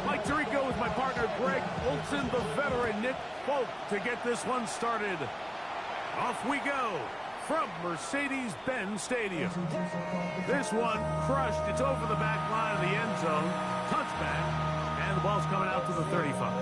Mike Tirico with my partner Greg Olson, the veteran Nick Folk to get this one started. Off we go from Mercedes-Benz Stadium. This one crushed. It's over the back line of the end zone. Touchback. And the ball's coming out to the 35.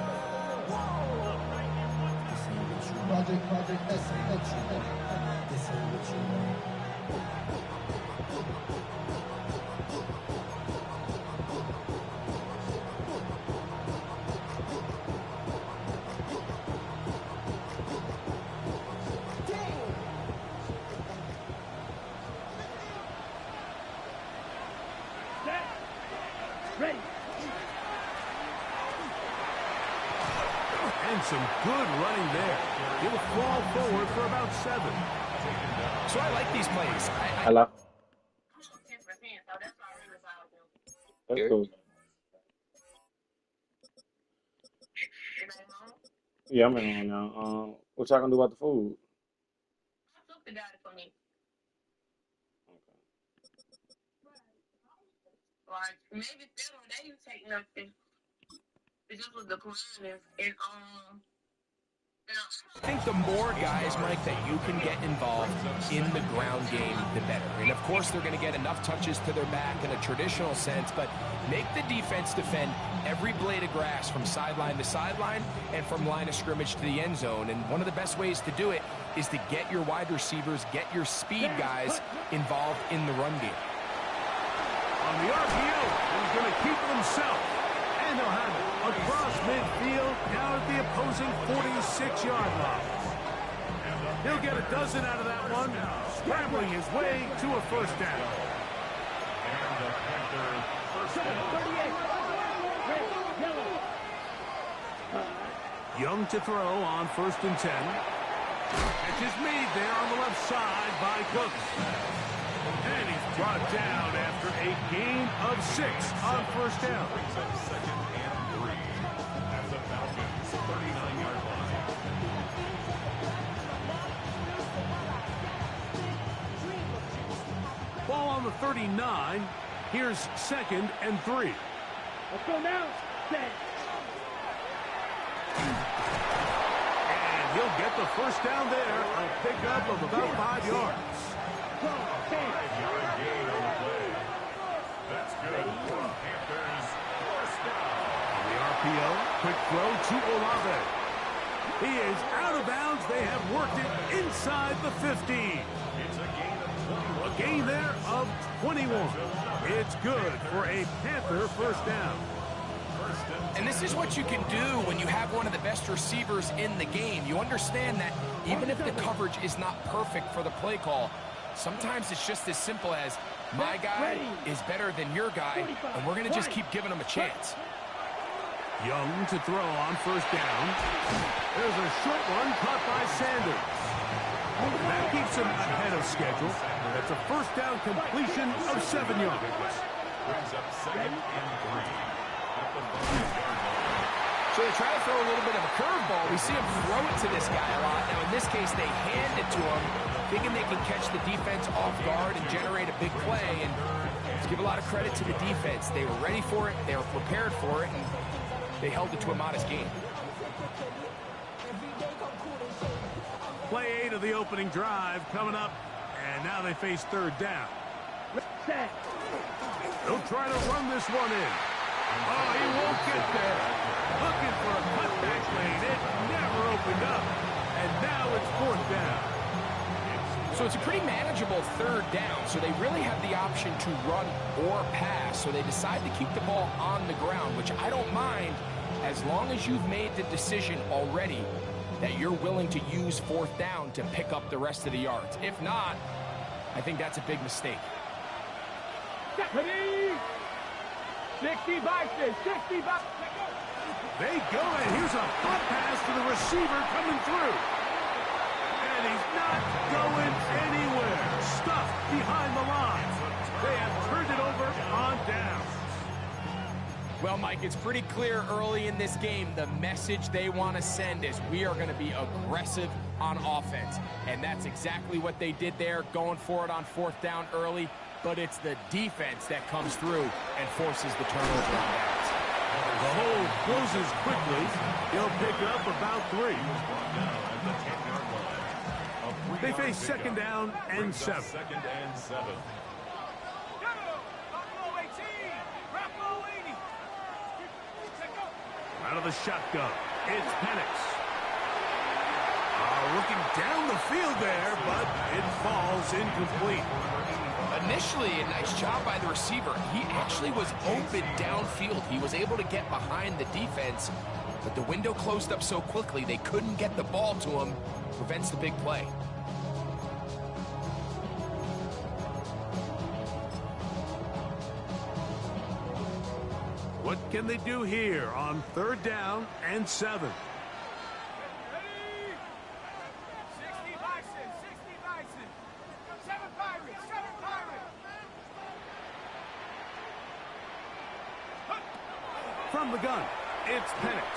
And some good running there. He'll fall forward for about 7. So I like these plays. Hello. That's cool. Yeah, I'm in on now. What y'all gonna do about the food? They got it for me. Like, maybe they didn't take nothing. It just was the commanders. And, I think the more guys, Mike, that you can get involved in the ground game, the better. And, of course, they're going to get enough touches to their back in a traditional sense, but make the defense defend every blade of grass from sideline to sideline and from line of scrimmage to the end zone. And one of the best ways to do it is to get your wide receivers, get your speed guys involved in the run game. On the RPO, he's going to keep it himself. And he'll have it across midfield, down at the opposing 46-yard line. He'll get a dozen out of that one, scrambling his way to a first down. Young to throw on 1st and 10. Catch is made there on the left side by Cooks. And he's brought down after a gain of 6 on 1st down. Ball on the 39. Here's 2nd and 3. Let's go now. Set. And he'll get the first down there. A pickup of about 5 yards. That's good. Panthers, first down. The RPO, quick throw to Olave. He is out of bounds. They have worked it inside the 15. It's a gain of 21. A gain there of 21. It's good for a Panther first down. And this is what you can do when you have one of the best receivers in the game. You understand that even if the coverage is not perfect for the play call, sometimes it's just as simple as my guy is better than your guy, and we're going to just keep giving him a chance. Young to throw on 1st down. There's a short one caught by Sanders. That keeps him ahead of schedule. That's a first down completion of 7 yards. Brings up 2nd and 3. So they try to throw a little bit of a curveball. We see him throw it to this guy a lot. Now, in this case, they hand it to him, thinking they can catch the defense off guard and generate a big play. And let's give a lot of credit to the defense. They were ready for it. They were prepared for it. And they held it to a modest game. Play 8 of the opening drive coming up. And now they face 3rd down. They'll try to run this one in. Oh, he won't get there. Looking for a cutback lane. It never opened up. And now it's 4th down. So it's a pretty manageable 3rd down. So they really have the option to run or pass. So they decide to keep the ball on the ground, which I don't mind as long as you've made the decision already that you're willing to use 4th down to pick up the rest of the yards. If not, I think that's a big mistake. 60 boxes, 60 boxes. They go, and here's a butt pass to the receiver coming through. And he's not going anywhere. Stuffed behind the line. They have turned it over on downs. Well, Mike, it's pretty clear early in this game the message they want to send is we are going to be aggressive on offense. And that's exactly what they did there, going for it on 4th down early. but it's the defense that comes through and forces the turnover on downs. The hole closes quickly. He'll pick up about 3. They face second down and 7. Second and 7. Out of the shotgun, it's Penix. Looking down the field there, but it falls incomplete. Initially, a nice job by the receiver. He actually was open downfield. He was able to get behind the defense, but the window closed up so quickly they couldn't get the ball to him. Prevents the big play. What can they do here on third down and 7? From the gun, it's Penix.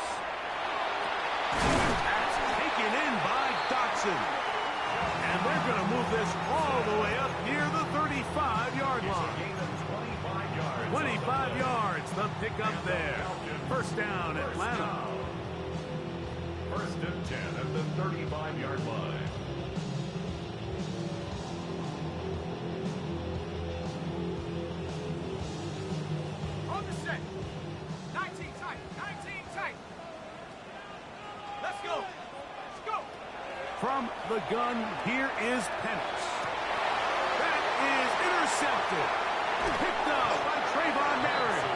That's taken in by Dotson. And they're going to move this all the way up near the 35-yard line. 25 yards, the pickup there. First down, Atlanta. First and 10 at the 35-yard line. On the set. 19 tight. 19 tight. Let's go. Let's go. From the gun, here is Penix. That is intercepted. Picked up by Trayvon Merritt.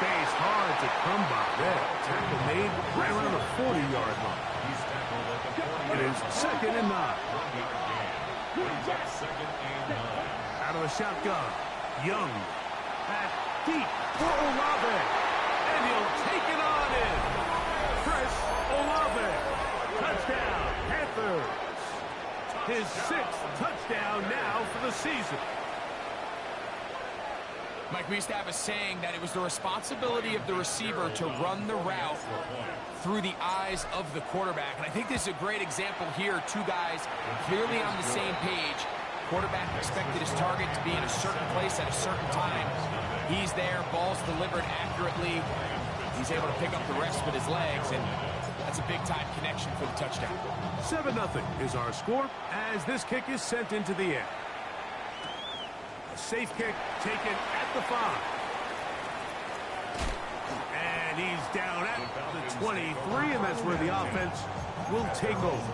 Space hard to come by there. Tackle made right around the 40-yard line. It is second and 9. Out of the shotgun, Young. Back deep for Olave. And he'll take it on in. Chris Olave. Touchdown, Panthers. His 6th touchdown now for the season. Mike, we used to have a saying that it was the responsibility of the receiver to run the route through the eyes of the quarterback. And I think this is a great example here. Two guys clearly on the same page. Quarterback expected his target to be in a certain place at a certain time. He's there, ball's delivered accurately. He's able to pick up the rest with his legs, and that's a big-time connection for the touchdown. 7-0 is our score as this kick is sent into the air. A safe kick taken at the 5. And he's down at the 23, and that's where the offense will take over.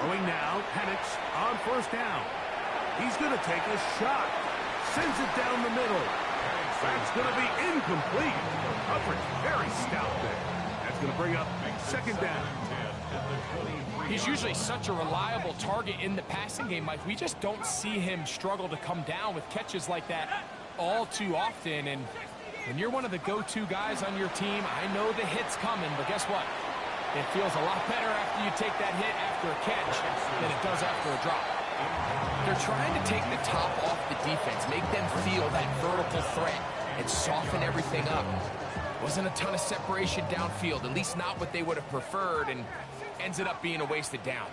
Going now, Penix on first down. He's going to take a shot. Sends it down the middle. That's going to be incomplete. Coverage very stout there. That's going to bring up second down. He's usually such a reliable target in the passing game, Mike. We just don't see him struggle to come down with catches like that all too often. And when you're one of the go-to guys on your team, I know the hit's coming, but guess what? It feels a lot better after you take that hit after a catch than it does after a drop. They're trying to take the top off the defense, make them feel that vertical threat, and soften everything up. Wasn't a ton of separation downfield, at least not what they would have preferred, and ends it up being a wasted down.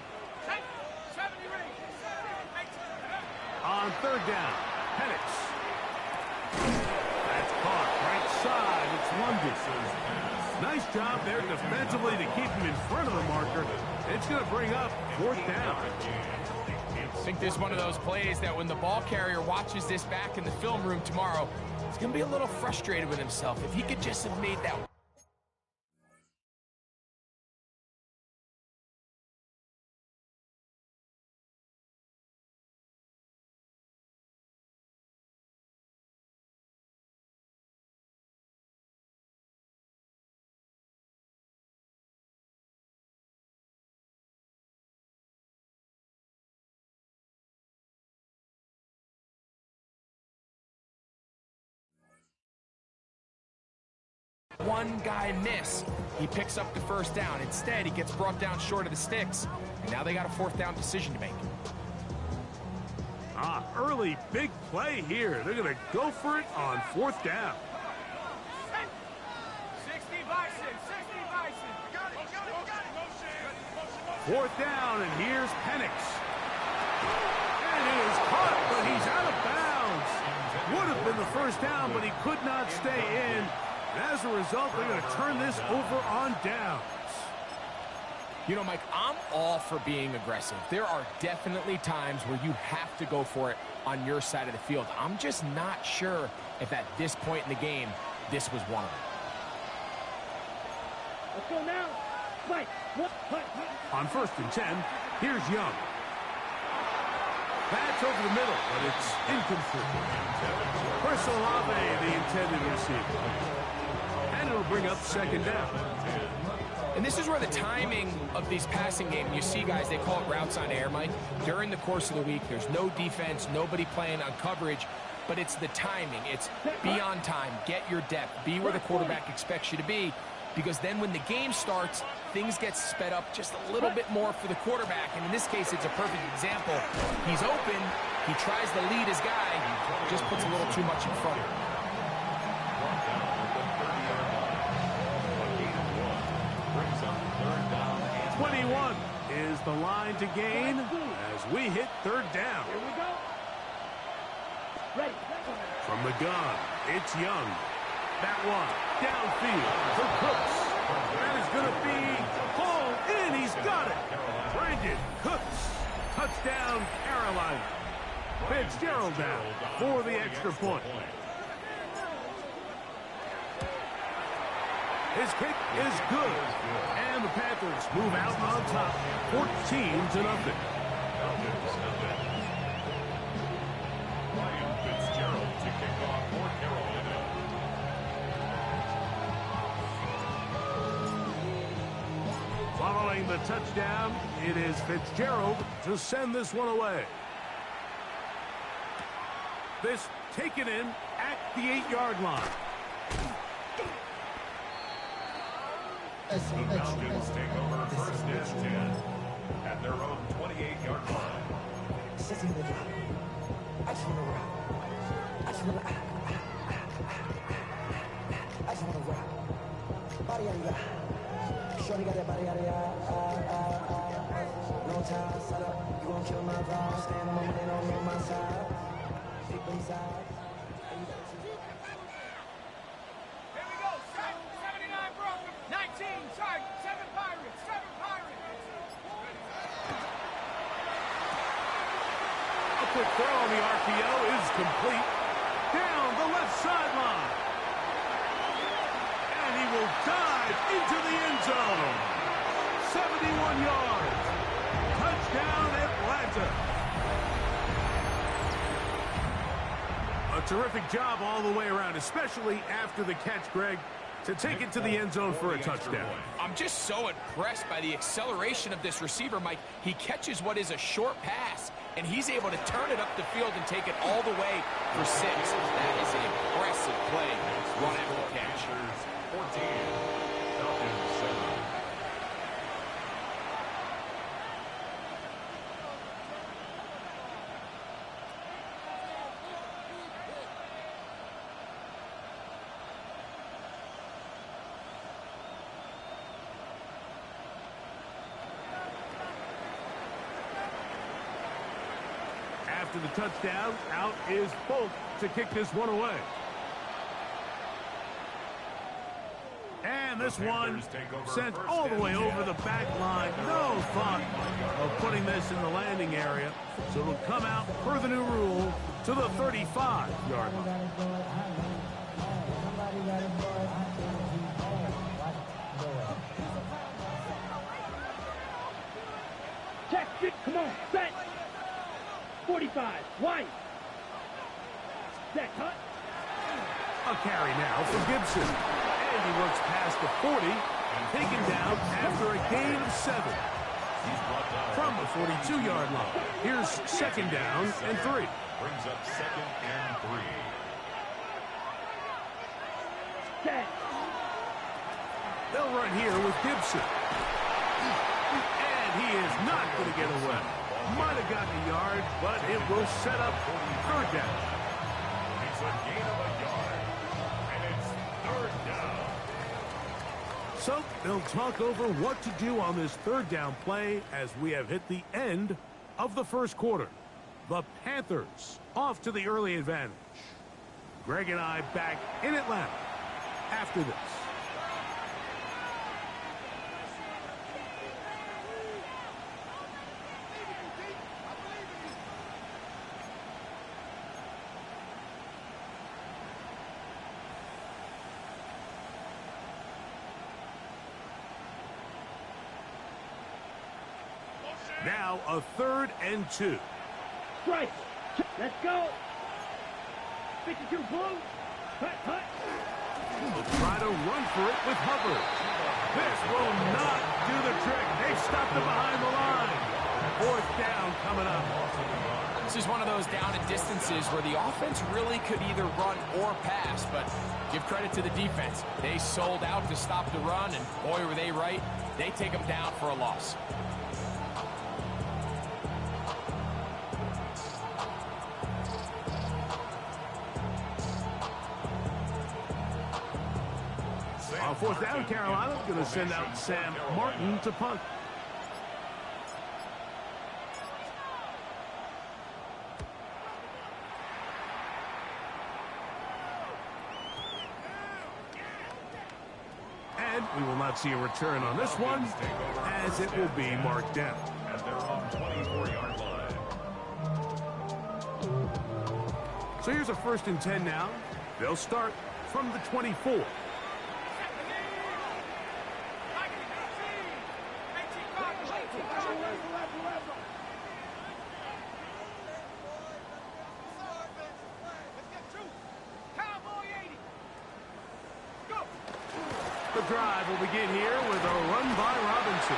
On third down, Penix. That's caught right side. It's London. Nice job there defensively to keep him in front of the marker. It's going to bring up fourth down. I think this is one of those plays that when the ball carrier watches this back in the film room tomorrow, he's going to be a little frustrated with himself. If he could just have made that one guy miss, he picks up the first down. Instead, he gets brought down short of the sticks, and now they got a fourth down decision to make. Early big play here. They're going to go for it on fourth down. 60 Bison, 60 Bison. Got it. Fourth down, and here's Penix. And it is caught, but he's out of bounds. Would have been the first down, but he could not stay in. And as a result, they're going to turn this over on downs. You know, Mike, I'm all for being aggressive. There are definitely times where you have to go for it on your side of the field. I'm just not sure if at this point in the game, this was one of them. Let's go now. Fight. On 1st and 10, here's Young. That's over the middle, but it's incomplete. Chris Olave, the intended receiver. And it'll bring up second down. And this is where the timing of these passing games, you see guys, they call it routes on air, Mike. During the course of the week, there's no defense, nobody playing on coverage, but it's the timing. It's be on time, get your depth, be where the quarterback expects you to be, because then when the game starts, things get sped up just a little bit more for the quarterback. And in this case, it's a perfect example. He's open, he tries to lead his guy, just puts a little too much in front of him. 21 is the line to gain as we hit third down. Here we go. Ready. From the gun, it's Young. That one downfield for Cooks. That is going to be hauled in. He's got it. Brandon Cooks. Touchdown, Carolina. Fitzgerald now for the extra point. His kick is good. And the Panthers move out on top, 14-0. Ryan Fitzgerald to kick off for Carolina. Following the touchdown, it is Fitzgerald to send this one away. This taken in at the 8-yard line. The Falcons take over 1st and 10 at their own 28-yard line. Shorty got that body out of no time, set up, you gon' kill my vibe. Stand on my money, don't on my side. Deep inside. Here we go. 79 Broncos. 19 Chargers. 7 Pirates. 7 Pirates. A quick throw on the RPO is complete. Down the left sideline. And he will dive into the end zone. 71 yards. Touchdown, Atlanta. A terrific job all the way around, especially after the catch, Greg, to take it to the end zone for a touchdown. I'm just so impressed by the acceleration of this receiver, Mike. He catches what is a short pass, and he's able to turn it up the field and take it all the way for 6. That is an impressive play, run after catch. 14, Falcons 7. After the touchdown, out is Folk to kick this one away. And this one sent all the way over the back line. No thought of putting this in the landing area. So it'll come out per the new rule to the 35-yard line. Check it. Come on. Set. 45. White. Set. Cut. A carry now for Gibson. And he works past the 40 and taken down after a gain of 7. From the 42-yard line. Here's second down and 3. Brings up 2nd and 3. Set. They'll run here with Gibson. And he is not going to get away. Might have gotten a yard, but it will set up third down. It's a gain of a yard. And it's third down. So they'll talk over what to do on this third down play as we have hit the end of the first quarter. The Panthers off to the early advantage. Greg and I back in Atlanta after this. Now a 3rd and 2. Strike. Let's go. 52 blue. Hut, hut. We'll try to run for it with Hubbard. This will not do the trick. They stopped it behind the line. 4th down coming up. This is one of those down and distances where the offense really could either run or pass, but give credit to the defense. They sold out to stop the run, and boy, were they right. They take them down for a loss. On 4th down, Carolina going to send out Sam Martin to punt. And we will not see a return on this one, as it will be marked down. At their own 24-yard line. So here's a 1st and 10 now. They'll start from the 24. The drive will begin here with a run by Robinson.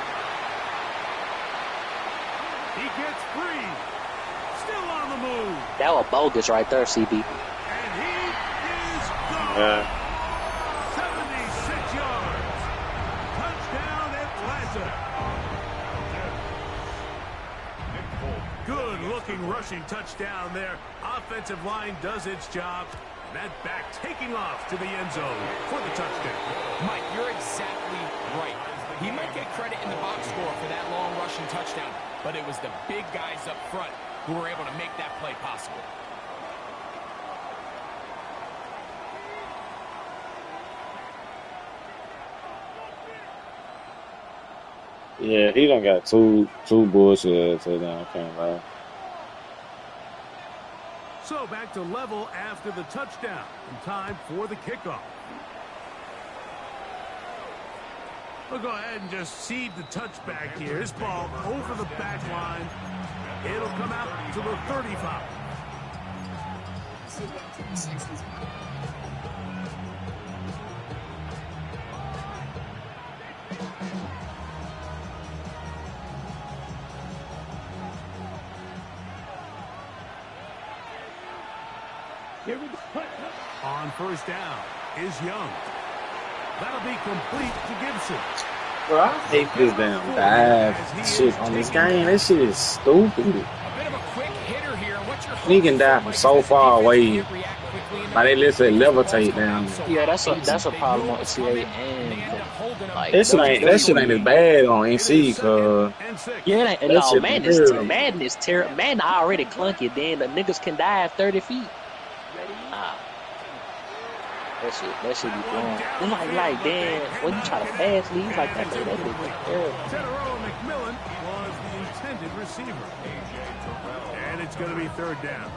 He gets free. Still on the move. That was bogus right there, CB. And he is gone. 76 yards. Touchdown, Atlanta. Good-looking rushing touchdown there. Offensive line does its job. That back taking off to the end zone for the touchdown. Mike, you're exactly right. He might get credit in the box score for that long rushing touchdown, but it was the big guys up front who were able to make that play possible. Yeah, he done got two bullshit touchdowns. Can't lie. So back to level after the touchdown. And time for the kickoff. We'll go ahead and just seed the touchback here. This ball over the back line. It'll come out to the 35. Here we go. On 1st down is Young. That'll be complete to Gibson. Bro, I hate this damn dive shit on this game. That shit is stupid. A bit of a quick hitter here. What's your He can dive from so far away. Like they literally levitate down there. Yeah, that's a problem on CA and like That shit ain't as bad on NC, cause yeah, it ain't, that no, shit Madden is terrible. Madden already clunky. Then the niggas can dive 30 feet. Nah. That shit be wrong. It's like then when you try to pass leads like that, man, that shit be terrible. General McMillan was the intended receiver. And it's going to be 3rd down.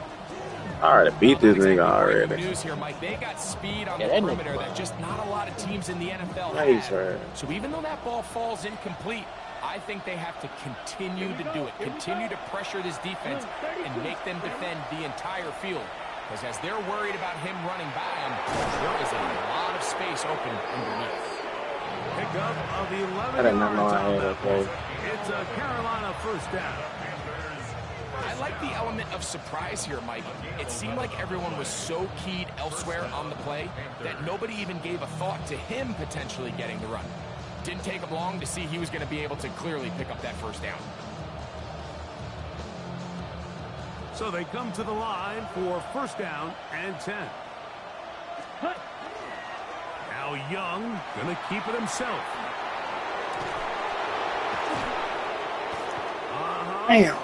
I already beat this nigga already. News here, Mike. They got speed on Yeah, the that perimeter nigga- that just not a lot of teams in the NFL Nice, have. right. So even though that ball falls incomplete, I think they have to continue to do it. Continue to pressure this defense and make them defend the entire field. Because as they're worried about him running by him, there is a lot of space open underneath. Pickup of 11 I did not know I yards had on that play. It's a Carolina 1st down. I like the element of surprise here, Mike. It seemed like everyone was so keyed elsewhere on the play that nobody even gave a thought to him potentially getting the run. Didn't take him long to see he was going to be able to clearly pick up that first down. So they come to the line for first down and 10. Now Young going to keep it himself. Damn.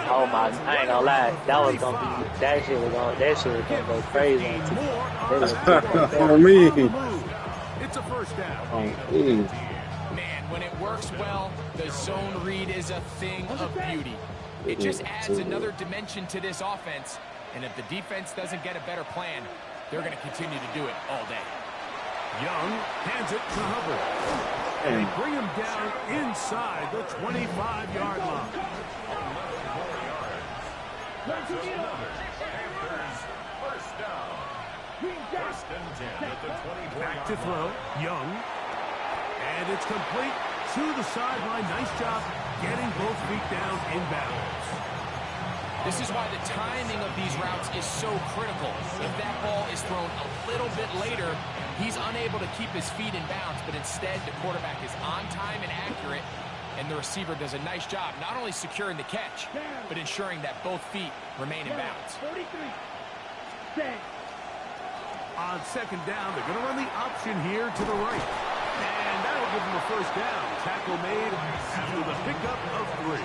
Oh my, I ain't gonna lie, that shit was gonna go crazy on TV. On me. It's a first down. On me. Man, when it works well, the zone read is a thing of beauty. It just adds another dimension to this offense, and if the defense doesn't get a better plan, they're going to continue to do it all day. Young hands it to Hubbard. And they bring him down inside the 25-yard line. First down. First and 10 at the 24. Back to throw. Young. And it's complete to the sideline. Nice job getting both feet down in bounds. This is why the timing of these routes is so critical. If that ball is thrown a little bit later, he's unable to keep his feet in bounds, but instead the quarterback is on time and accurate, and the receiver does a nice job not only securing the catch, but ensuring that both feet remain in bounds. On second down, they're going to run the option here to the right. And that'll give them a first down. Tackle made after the pickup of 3.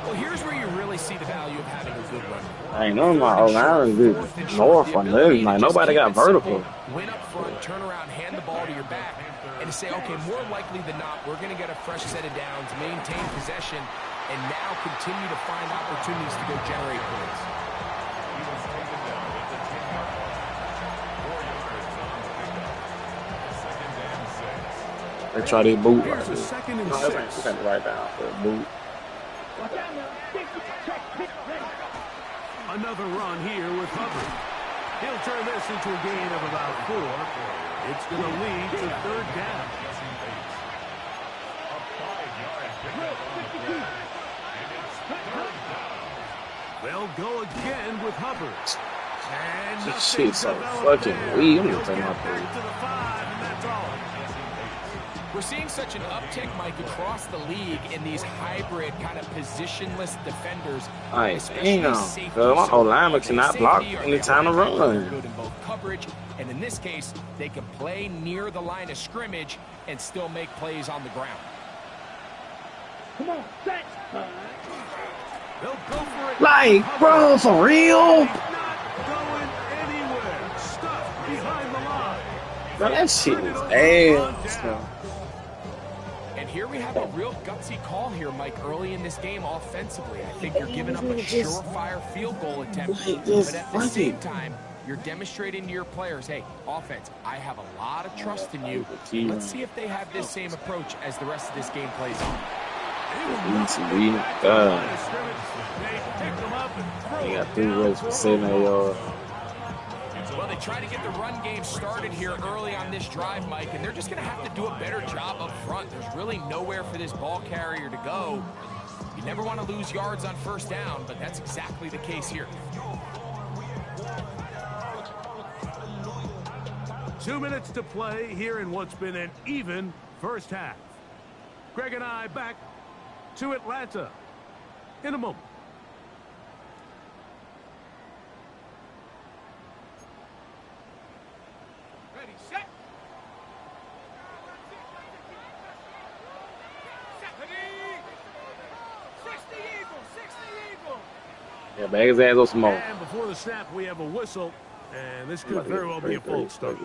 Well, here's where you really see the value of having a good run. I ain't know my O-line is good north on this. Like, nobody got vertical. Win up front, turn around, hand the ball to your back, and to say, okay, more likely than not, we're going to get a fresh set of downs, maintain possession, and now continue to find opportunities to go generate points. They try to boot. Here's a second and 6. Right down for a boot. Another run here with Hubbard. He'll turn this into a gain of about 4. It's going to lead to third down. They'll go again with Hubbard. And This shit's so fucking weak. I'm gonna take my back to the 5, and that's all. We're seeing such an uptick, Mike, across the league in these hybrid kind of positionless defenders. Alright, damn. My O-lineman cannot block any time to run. Good in both coverage, and in this case, they can play near the line of scrimmage and still make plays on the ground. Come on, set. They'll go for it. Like, bro, for real? He's not going anywhere. Stuck behind the line. Bro, that shit is ass. And here we have a real gutsy call here, Mike, early in this game offensively. I think you're giving up a surefire field goal attempt, but at the same time, you're demonstrating to your players, hey, offense, I have a lot of trust in you. Let's see if they have this same approach as the rest of this game plays on. They got 3 reps for 7 yards. Well, they try to get the run game started here early on this drive, Mike, and they're just going to have to do a better job up front. There's really nowhere for this ball carrier to go. You never want to lose yards on first down, but that's exactly the case here. 2 minutes to play here in what's been an even first half. Greg and I back to Atlanta in a moment. Ready, set. Ready. 60 Eagle, 60 Eagle. Yeah, bag his ass on some more. And before the snap, we have a whistle, and this could very well be a false start.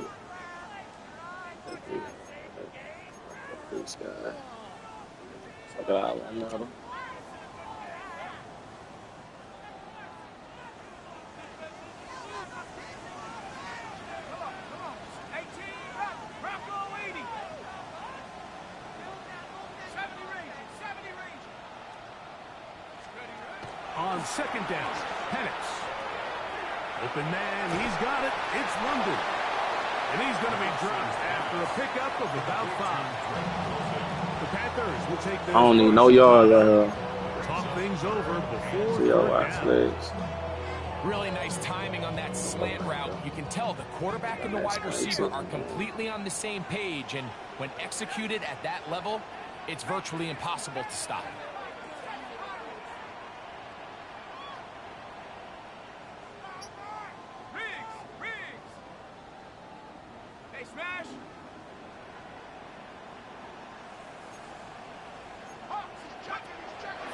This guy. Fuck it out, another. On second down, Penix. Open man, he's got it. It's London. And he's going to be dropped after a pickup of about 5. The Panthers will take this. I don't need no yards out here. talk things over before See third your down. legs. Really nice timing on that slant route. You can tell the quarterback and the wide receiver are completely on the same page, and when executed at that level, it's virtually impossible to stop. Hey, smash!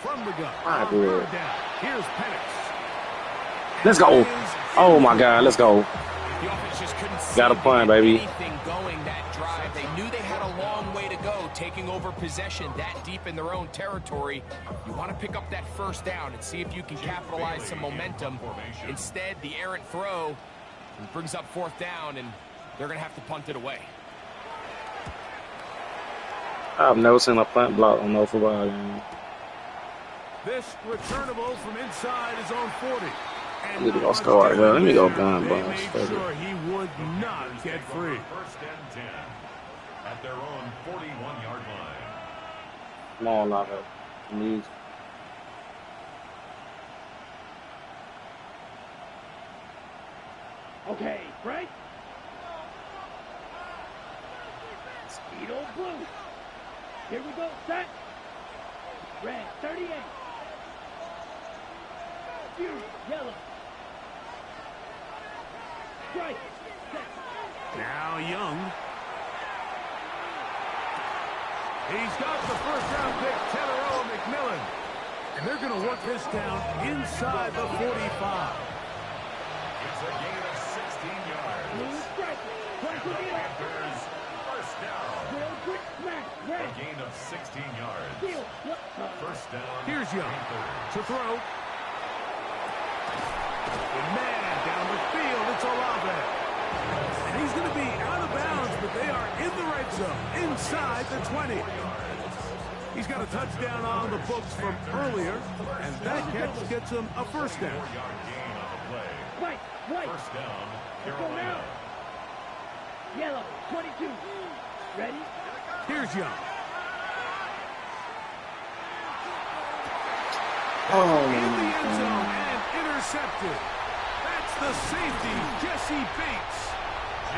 From the gun. My On good. third down. Here's Penix. Let's go. Oh my God, let's go. The offense just couldn't Got a seem to punt, get baby. anything going that drive. They knew they had a long way to go, taking over possession that deep in their own territory. You want to pick up that first down and see if you can capitalize some momentum. Instead, the errant throw brings up fourth down, and they're going to have to punt it away. I've never seen a punt block on no football game. This returnable from inside his own 40. I need to go score right there. Let me go gun They bunch. made sure he would not get free. First and 10 at their own 41-yard line. Come on, Lava. Need. Okay, Frank. Speed on blue. Here we go, set. Red, 38. Fury, yellow. Strike, set. Now Young. He's got the first-round pick, Teteroa McMillan. And they're going to work this down inside the 45. It's a gain of 16 yards. Blue strike. Twice The again. Panthers first down. Real quick smash. A Red. gain of 16 yards. Steal. First down. Here's Young Panthers. to throw. And man, down the field, it's Olave. And he's going to be out of bounds, but they are in the red zone, inside the 20. He's got a touchdown on the books from earlier, and that catch gets him a first down. 4-yard gain on the play. White, white. First down, Let's go Carolina. now. Yellow, 22. Ready? Here's Young. Oh, In the end zone and intercepted. That's the safety, Jesse Bates.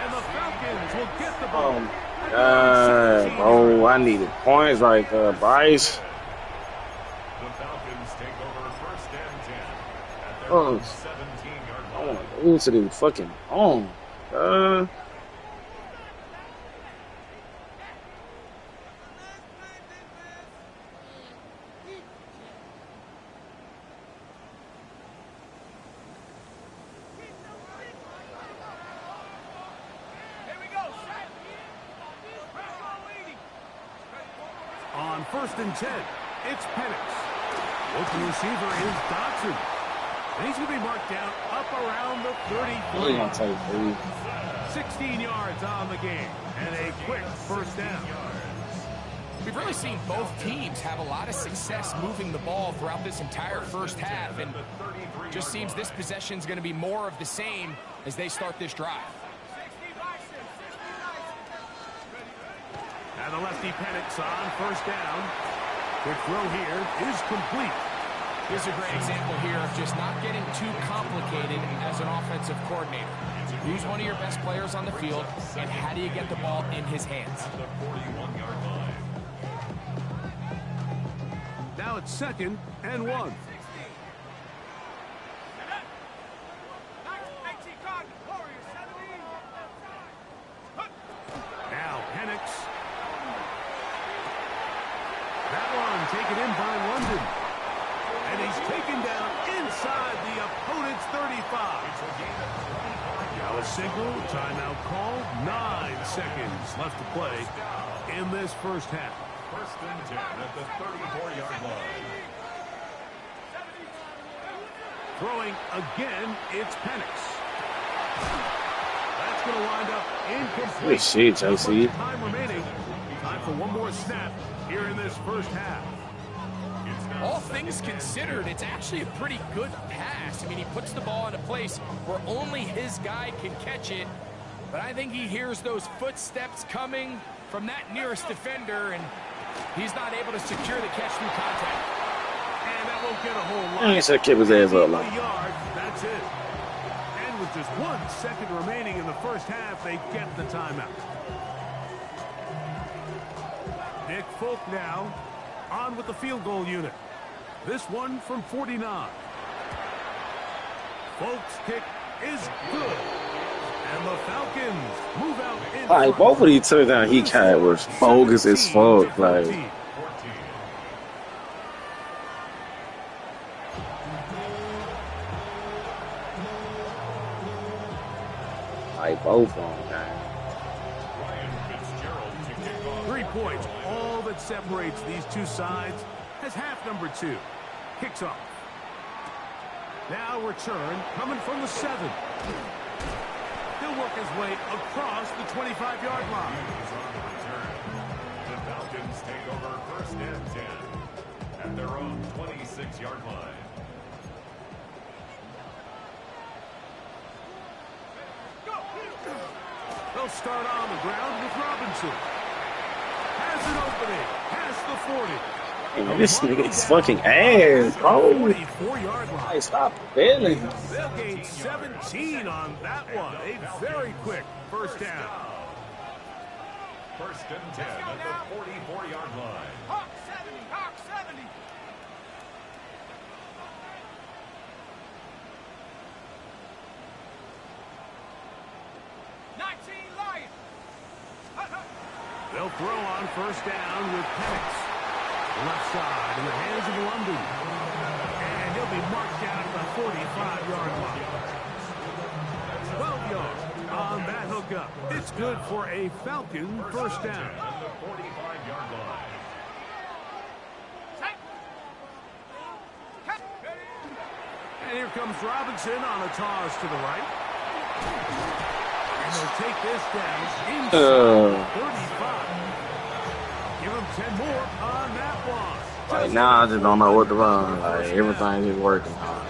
And the Falcons will get the ball. oh my God, bro. I needed points right there, Bryce. The Falcons take over first and 10 at their Oh. own 17-yard I line. want to go to the fucking home. Here we go, set. Bravo leading. On first and 10, it's Penix. Open receiver is Dotson. And he's going to be marked down up around the Really 33. gonna take 3. 16 yards on the game and a quick first down. We've really seen both teams have a lot of success moving the ball throughout this entire first half, and just seems this possession is going to be more of the same as they start this drive. 60 license, 60 license. And the lefty Penix on first down. Quick throw here is complete. Here's a great example here of just not getting too complicated as an offensive coordinator. Who's one of your best players on the field, and how do you get the ball in his hands? The 41-yard line. Now it's second and 1. 19 Cardinals, Warriors, 17. Now Penix. That one taken in by London. And he's taken down inside the opponent's 35. Now a single, timeout called. 9 seconds left to play in this first half. First and 10 at the 34-yard line. Throwing again, it's Penix. That's going to wind up incomplete. Good shit, Chelsea. Time remaining. Time for one more snap here in this first half. All things considered, it's actually a pretty good pass. I mean, he puts the ball in a place where only his guy can catch it. But I think he hears those footsteps coming from that nearest defender, and he's not able to secure the catch through contact. And That won't get a whole lot. I ain't said keep his ass up. Maybe a yard, that's it. And with just 1 second remaining in the first half, they get the timeout. Nick Folk now on with the field goal unit. This one from 49. Folk's kick is good. And the Falcons move out in Like, front. both of these touchdowns he had was bogus as fuck. Like, both of them, man. 3 points, all that separates these two sides, as half number 2 kicks off. Now return coming from the 7. He'll work his way across the 25-yard line. The Falcons take over first and 10 at their own 26-yard line. They'll start on the ground with Robinson. Has an opening past the 40. Man, this nigga's fucking ass, bro. 44-yard line. Hey, stop failing. They'll gain 17 on that one. A very quick first down. First and 10 at the 44-yard line. Hawk 70, Hawk 70. They'll throw on first down with Penix. Left side in the hands of London. And he'll be marked down at the 45-yard line. 12 yards on that hookup. It's good for a Falcon first down. At the 45-yard line. And here comes Robinson on a toss to the right. And they'll take this down inside 35. Give him 10 more on that one. Like, now I just don't know what to run. Like, everything is working hard.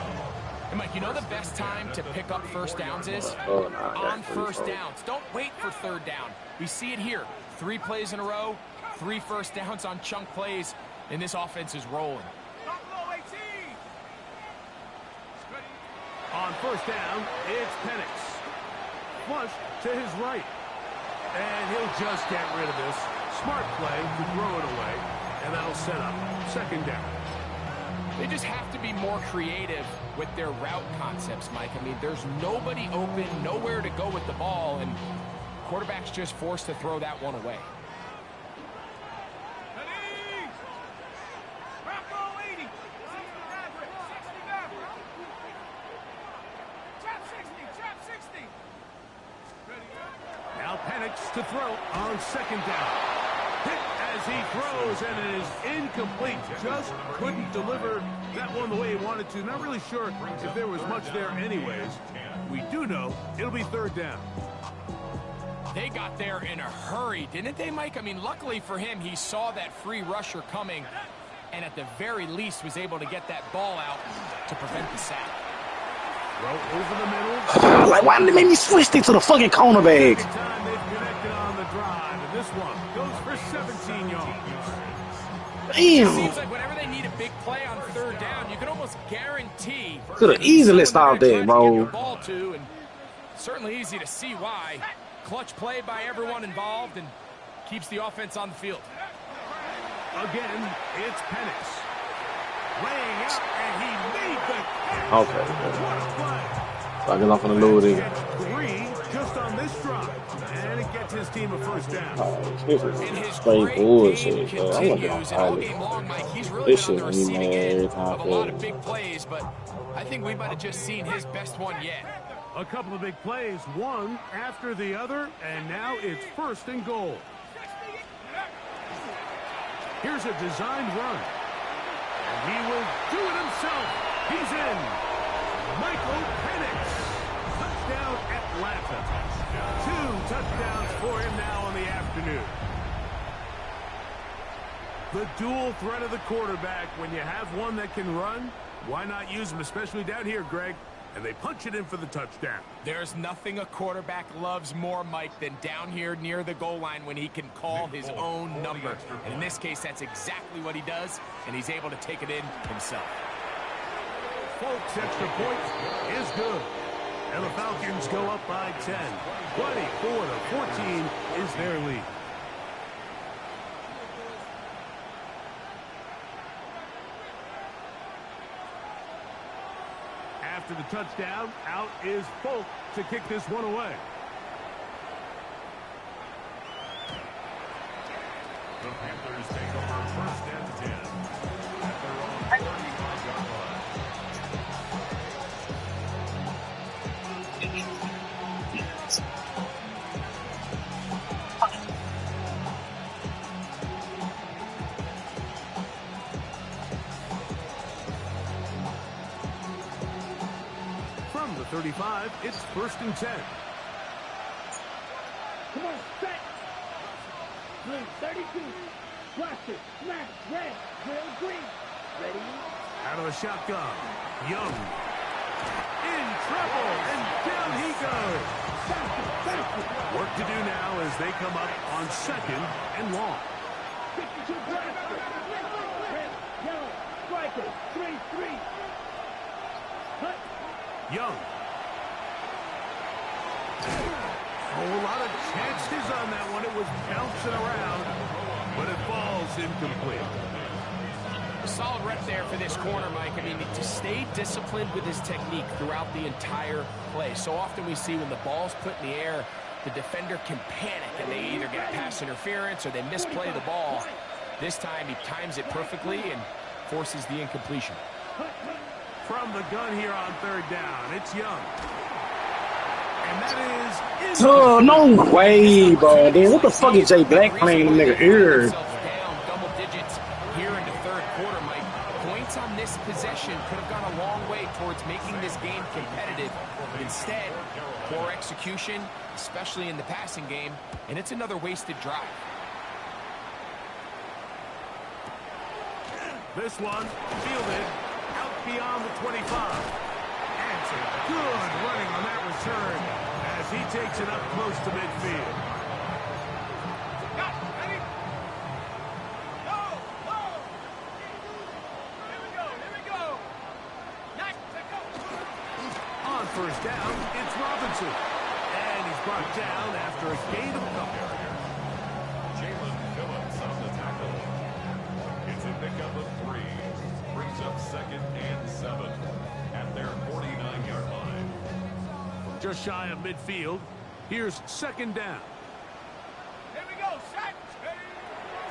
And Mike, you know the best time to pick up first downs is? Oh, nah, On first downs. Don't wait for third down. We see it here. 3 plays in a row, 3 first downs on chunk plays, and this offense is rolling. On first down, it's Penix. Flush to his right. And he'll just get rid of this. Smart play to throw it away. And that'll set up second down. They just have to be more creative with their route concepts, Mike. I mean, there's nobody open, nowhere to go with the ball, and quarterback's just forced to throw that one away. Now Penix to throw on second down. Hit as he throws, and it is incomplete. Just couldn't deliver that one the way he wanted to. Not really sure if there was much there anyways. We do know it'll be third down. They got there in a hurry, didn't they, Mike? I mean, luckily for him, he saw that free rusher coming, and at the very least was able to get that ball out to prevent the sack. Throw over the middle. Like, why did they make me switch it to the fucking cornerback? Time they've connected on the drive, and this one goes for 17 yards. It Damn. seems like whenever they need a big play on third down, you can almost guarantee Could have easily stopped that, bro. ball to, and certainly easy to see why. Clutch play by everyone involved and keeps the offense on the field. Again, it's Penix. Laying out, and he made the catch. Okay. What a play. So I get off on the load again. Gets 3 just on this drive, and it gets his team a first down. This And is his straight great bullshit, game bro. I'm gonna continues, and all get game long, Mike, he's really This been on the shit me receiving mad end every of time a I lot play. of big plays, but I think we might have just seen his best one yet. A couple of big plays, one after the other, and now it's first and goal. Here's a designed run. And he will do it himself. He's in. Michael Penix. Touchdown Atlanta. 2 touchdowns for him now on the afternoon. The dual threat of the quarterback. When you have one that can run, why not use him, especially down here, Greg? And they punch it in for the touchdown. There's nothing a quarterback loves more, Mike, than down here near the goal line when he can call his own number. And in this case, that's exactly what he does, and he's able to take it in himself. Folks' extra point is good. And the Falcons go up by 10. 24-14 is their lead. After the touchdown, out is Folk to kick this one away. The Panthers take over first and 10 at their own 35-yard line. From the 35, it's first and 10. Come on, set. Green, 32. Blaster, smash, red, drill, green. Ready? Out of the shotgun. Young. In trouble, and down he goes. Work to do now as they come up on second and long. 52 blaster. Red, yellow, striker, 3-3. Cut. Young. A whole lot of chances on that one. It was bouncing around, but it falls incomplete. A solid rep there for this corner, Mike. I mean, to stay disciplined with his technique throughout the entire play. So often we see when the ball's put in the air, the defender can panic, and they either get pass interference or they misplay the ball. This time he times it perfectly and forces the incompletion. From the gun here on third down, it's Young. And that is... Oh, no way, bro. Then what the fuck is Jay Black playing in the nigga ear? Down double digits here in the third quarter, Mike. Points on this possession could have gone a long way towards making this game competitive. But instead, poor execution, especially in the passing game, and it's another wasted drive. This one fielded out beyond the 25. And some good running on that return as he takes it up close to midfield. Got it. Ready? Go! Go! Here we go. Here we go. Nice. Take go. On first down, it's Robinson. And he's brought down after a gain of a couple. Jalen Phillips on the tackle. It's a pickup of 3. Brings up second and 7 at their 49-yard line. Just shy of midfield. Here's second down. Here we go. Set.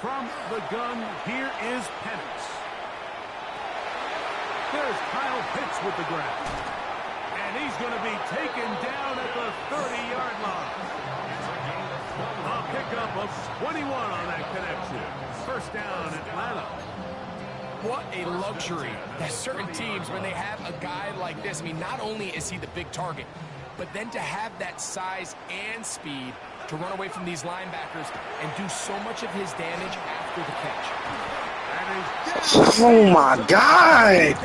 From the gun, here is Penix. There's Kyle Pitts with the grab. And he's going to be taken down at the 30-yard line. A pickup of 21 on that connection. First down, Atlanta. What a luxury that certain teams, when they have a guy like this, I mean, not only is he the big target, but then to have that size and speed to run away from these linebackers and do so much of his damage after the catch. Oh, my God.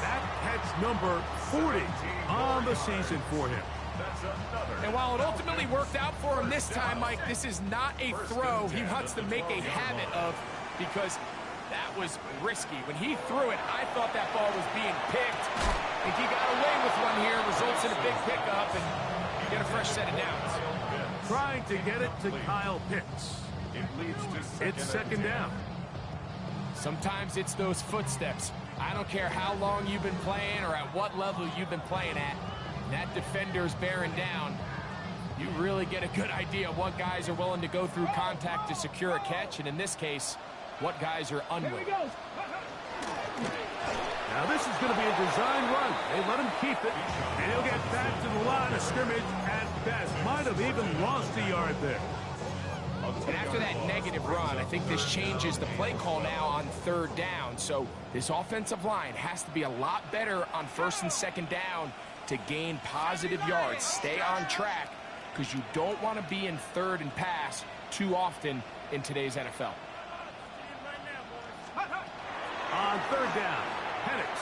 That catch number 40 on the season for him. And while it ultimately worked out for him this time, Mike, this is not a throw he wants to make a habit of, because that was risky. When he threw it, I thought that ball was being picked. I think he got away with one here, results in a big pickup, and you get a fresh set of downs. Trying to get it to Kyle Pitts. It's second down. Sometimes it's those footsteps. I don't care how long you've been playing or at what level you've been playing at. That defender's bearing down. You really get a good idea of what guys are willing to go through contact to secure a catch, and in this case, what guys are unwilling. Now this is going to be a design run. They let him keep it, and he'll get back to the line of scrimmage at best. Might have even lost a yard there. And after that negative run, I think this changes the play call now on third down. So this offensive line has to be a lot better on first and second down to gain positive yards. Stay on track, because you don't want to be in third and pass too often in today's NFL. On third down, Penix.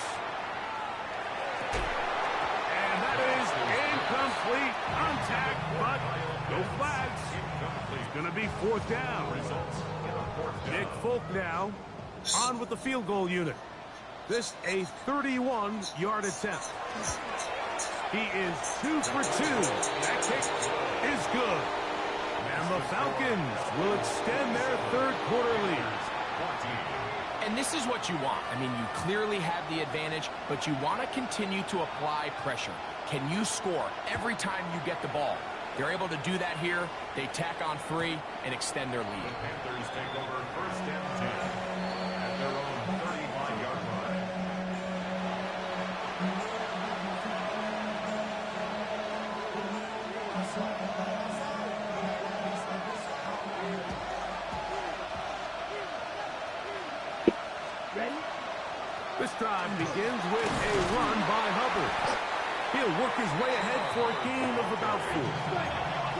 And that is incomplete. Contact, but no flags. It's going to be fourth down. Nick Folk now on with the field goal unit. This a 31-yard attempt. He is 2 for 2. That kick is good. And the Falcons will extend their third quarter lead. And this is what you want. I mean, you clearly have the advantage, but you want to continue to apply pressure. Can you score every time you get the ball? They're able to do that here. They tack on 3 and extend their lead. The Panthers take over first and 10 at their own 35-yard line. Ready? This drive begins with a run by Hubbard. He'll work his way ahead for a gain of about 4.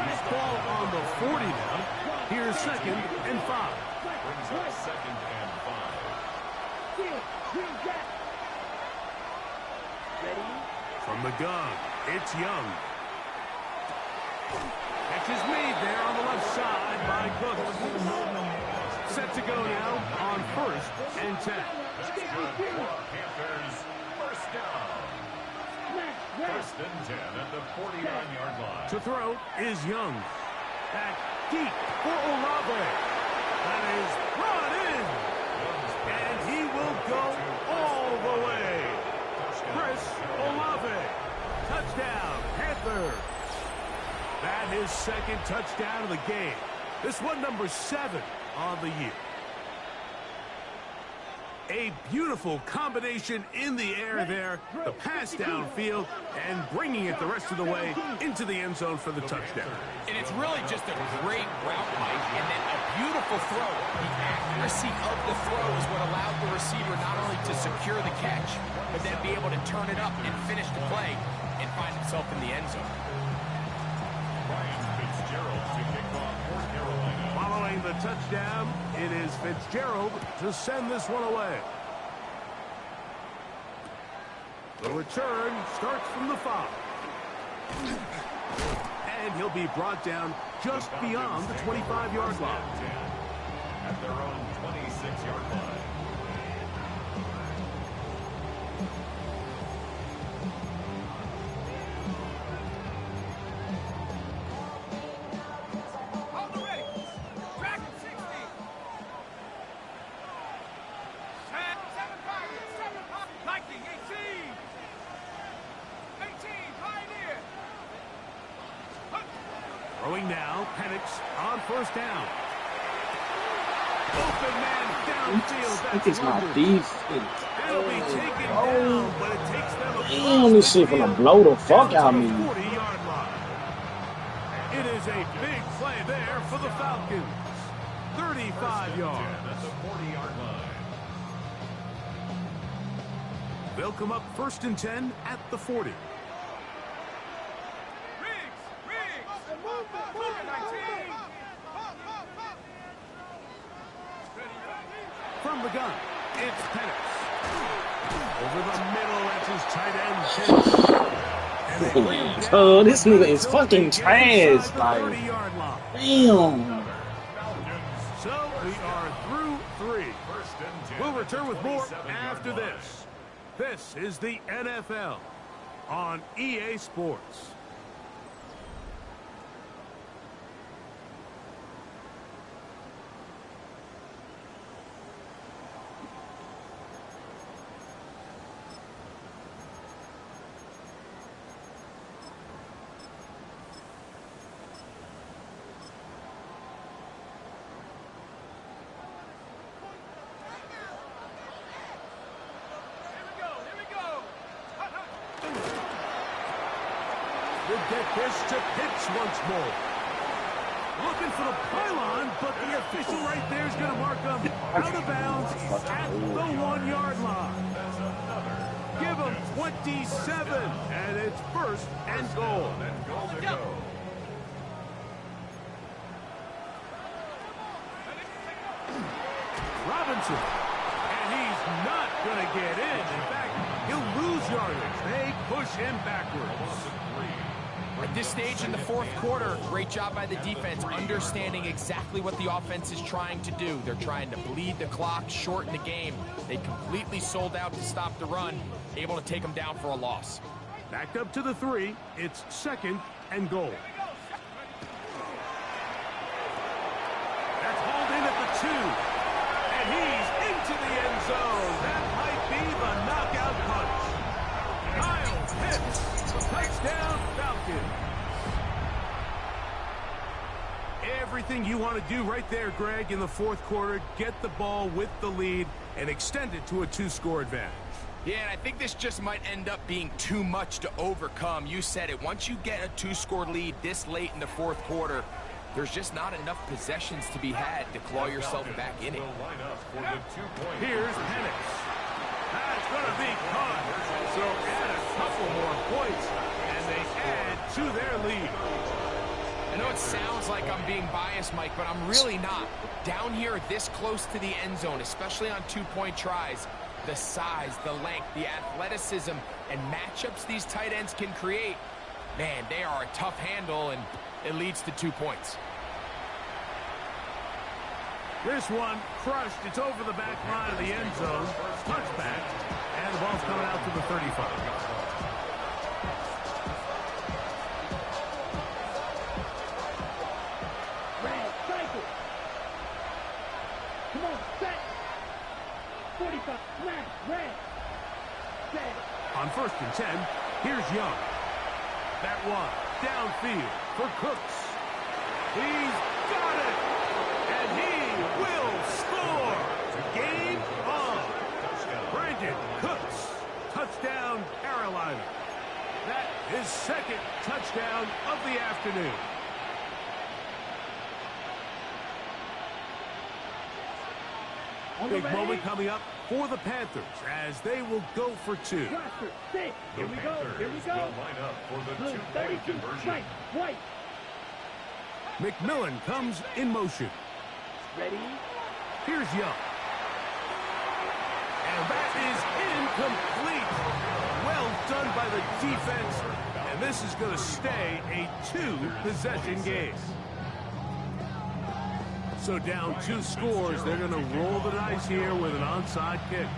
He's ball on the 40 now. Here's 2nd and 5. Brings up 2nd and 5. Green jack. Ready? From the gun, it's Young. Catch is made there on the left side by Cook. Set to go now on 1st and 10. That's good for Panthers. First down. First and 10 at the 49-yard line. To throw is Young. Back deep for Olave. That is brought in. And he will go all the way. Chris Olave. Touchdown, Panthers. That is 2nd touchdown of the game. This one number 7 on the year. A beautiful combination in the air there. The pass downfield and bringing it the rest of the way into the end zone for the touchdown. And it's really just a great route, Mike, and then a beautiful throw. The accuracy of the throw is what allowed the receiver not only to secure the catch, but then be able to turn it up and finish the play and find himself in the end zone. Ryan Fitzgerald to kick off for Carolina. Following the touchdown, it is Fitzgerald to send this one away. The return starts from the 5. And he'll be brought down just beyond the 25-yard line. At their own 26-yard line. On the ready. Track 60. 7 Pirates. 7 Pirates. Viking 18. 18 Pioneer. Throwing now, Penix on 1st down. Open man downfield. I think it's my defense. It'll be taken down, but it takes them Damn, this shit gonna blow the fuck out of me. 40-yard line. It is a big play there for the Falcons. 35 yards. At the 40-yard line. They'll come up 1st and 10 at the 40. From the gun, it's Penix. Over the middle, that's his tight end. Oh, this nigga is fucking trash. Like, damn. So we are through 3. We'll return with more after this. This is the NFL on EA Sports. We'll get this to Pitts once more. Looking for the pylon, but the official right there is going to mark him out of bounds at the 1-yard line. Give him 27, and it's 1st and goal. Robinson, and he's not going to get in. In fact, he'll lose yardage. They push him backwards. At this stage in the fourth quarter, great job by the defense, understanding exactly what the offense is trying to do. They're trying to bleed the clock, shorten the game. They completely sold out to stop the run, able to take them down for a loss. Backed up to the 3. It's 2nd and goal. That's hauled in at the 2. And he's into the end zone. That might be the knockout punch. Kyle Pitts, touchdown Falcons. Everything you want to do right there, Greg, in the fourth quarter. Get the ball with the lead and extend it to a 2-score advantage. Yeah, and I think this just might end up being too much to overcome. You said it. Once you get a 2-score lead this late in the fourth quarter, there's just not enough possessions to be had to claw yourself back in it. Here's Penix. That's going to be caught. So add a couple more points, and they add to their lead. I know it sounds like I'm being biased, Mike, but I'm really not. Down here this close to the end zone, especially on 2-point tries, the size, the length, the athleticism, and matchups these tight ends can create, man, they are a tough handle, and it leads to 2 points. This one crushed. It's over the back line of the end zone. Touchback, and the ball's coming out to the 35. Red, cycle. Come on, set. 45, smash, red. Set. On 1st and 10, here's Young. That one, downfield for Cooks. He's got it! And he will score! Game on! Brandon Cooks, touchdown Carolina. That is 2nd touchdown of the afternoon. Big moment coming up for the Panthers as they will go for 2. Here we go. Here we go. Line up for the 2-point conversion. Right, white. McMillan comes in motion. Ready? Here's Young. And that is incomplete. Well done by the defense. And this is going to stay a 2-possession game. So down 2 scores, they're going to roll the dice here with an onside kick.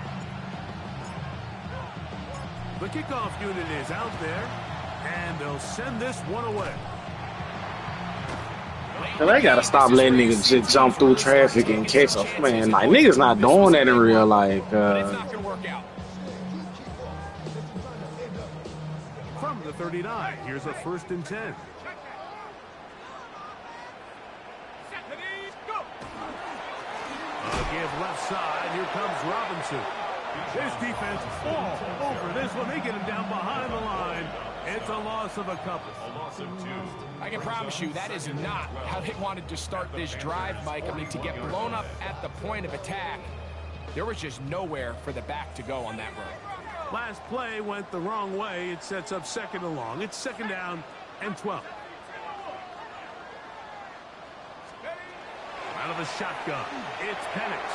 The kickoff unit is out there, and they'll send this one away. So they gotta stop letting niggas just jump through traffic and catch a man. Like, niggas not doing that in real life. From the 39, here's a 1st and 10. Give left side. Here comes Robinson. This defense all over this one. They get him down behind the line. It's a loss of a couple. A loss of 2. I can promise you that is not how they wanted to start this drive, Mike. I mean, to get blown up at the point of attack, there was just nowhere for the back to go on that run. Last play went the wrong way. It sets up 2nd and long. It's 2nd down and 12. Out of the shotgun, it's Penix.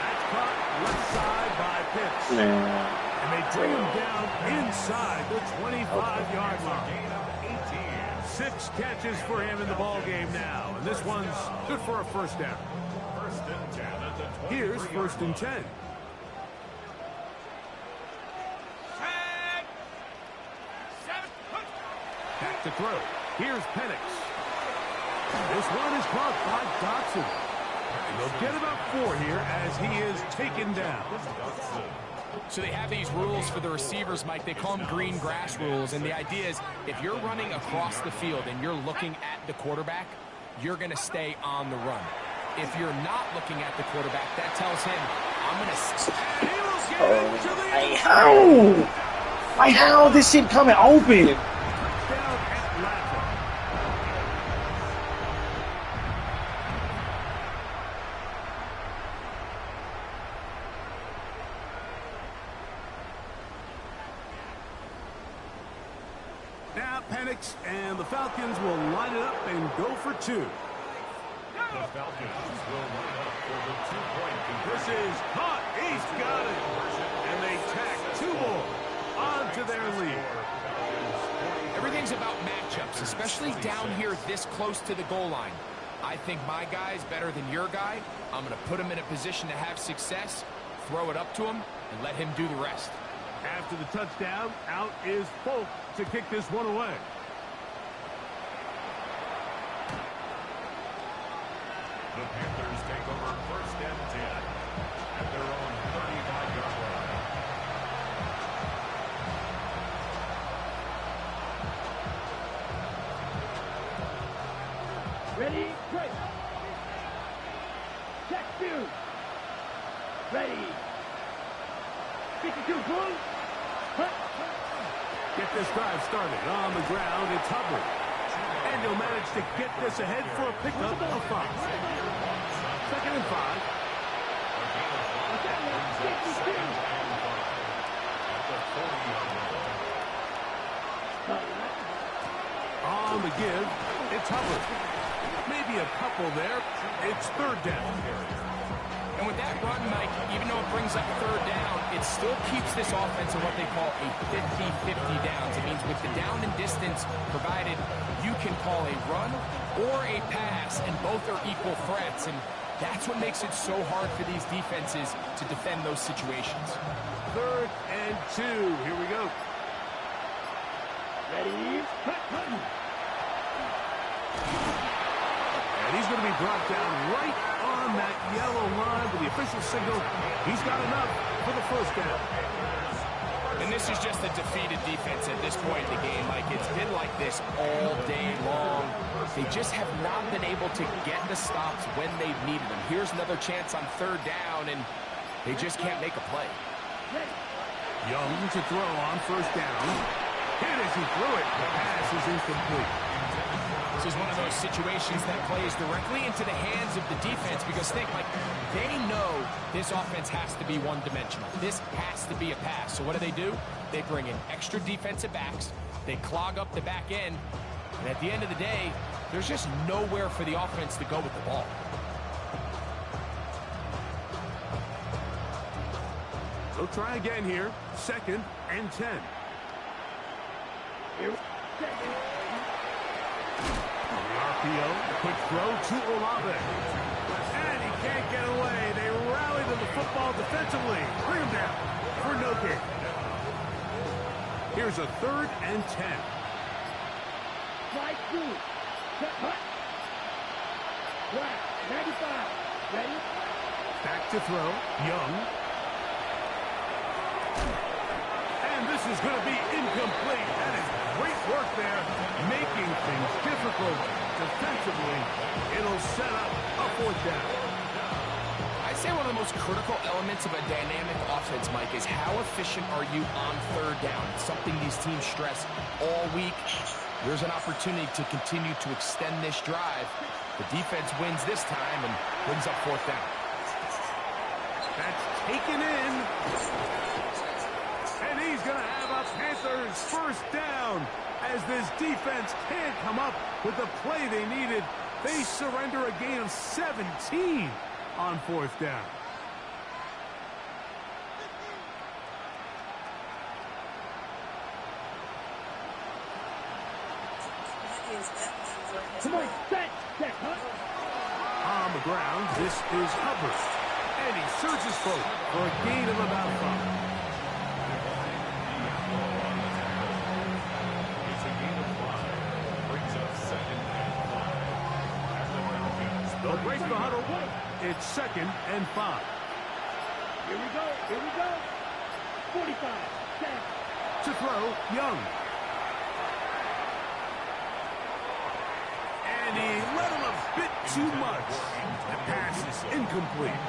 That's caught left side by Pitts. And they bring him down inside the 25-yard line. 6 catches for him in the ball game now. And this one's good for a 1st down. Here's 1st and 10. Back to throw. Here's Penix. This one is caught by Dotson. And they'll get about 4 here as he is taken down. So they have these rules for the receivers, Mike. They call them green grass rules. And the idea is if you're running across the field and you're looking at the quarterback, you're going to stay on the run. If you're not looking at the quarterback, that tells him, I'm going to... Like, how this shit coming open? Now Penix and the Falcons will line it up and go for 2. The Falcons will line up for the 2-point conversion. This is caught. He's got it. And they tack 2 more onto their lead. Everything's about matchups, especially down here this close to the goal line. I think my guy's better than your guy. I'm going to put him in a position to have success, throw it up to him, and let him do the rest. After the touchdown, out is Folk to kick this one away. The Panthers take over 1st and 10 at their own 35-yard line. Ready, break. Check two. Ready. 52 blue. Get this drive started. On the ground, it's Hubbard. And he'll manage to get this ahead for a pickup of 5. 2nd and 5. On the give, it's Hubbard. Maybe a couple there. It's 3rd down. And with that run, Mike, even though it brings up 3rd down, it still keeps this offense in what they call a 50-50 downs. It means with the down and distance provided, you can call a run or a pass, and both are equal threats. And that's what makes it so hard for these defenses to defend those situations. 3rd and 2. Here we go. Ready, And he's going to be brought down right on that yellow line with the official signal. He's got enough for the 1st down. And this is just a defeated defense at this point in the game. Like, it's been like this all day long. They just have not been able to get the stops when they've needed them. Here's another chance on 3rd down, and they just can't make a play. Young to throw on 1st down. Hit as he threw it. The pass is incomplete. This is one of those situations that plays directly into the hands of the defense because think, like, they know this offense has to be one-dimensional. This has to be a pass. So what do? They bring in extra defensive backs. They clog up the back end. And at the end of the day, there's just nowhere for the offense to go with the ball. They'll try again here. 2nd and 10. RPO, quick throw to Olave. And he can't get away. They rally to the football defensively. Bring him down for no gain. Here's a 3rd and 10. Strike 2. Cut. 95. Ready? Back to throw. Young. And this is going to be incomplete. That is great work there, making things difficult defensively. It'll set up a 4th down. I'd say one of the most critical elements of a dynamic offense, Mike, is how efficient are you on 3rd down? It's something these teams stress all week. There's an opportunity to continue to extend this drive. The defense wins this time and brings up 4th down. That's taken in. And he's going to have a Panthers 1st down as this defense can't come up with the play they needed. They surrender a gain of 17 on 4th down. Come on, set, huh? On the ground, this is Hubbard. And he surges forward for a gain of about 5. It's a gain of 5. Brings up 2nd and 5. At the Falcons. They'll break the huddle. It's 2nd and 5. Here we go. 45. Set. To throw, Young. And he let him a bit too much. The pass is incomplete.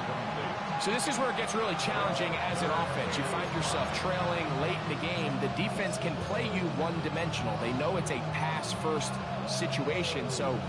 So this is where it gets really challenging as an offense. You find yourself trailing late in the game. The defense can play you one-dimensional. They know it's a pass-first situation, so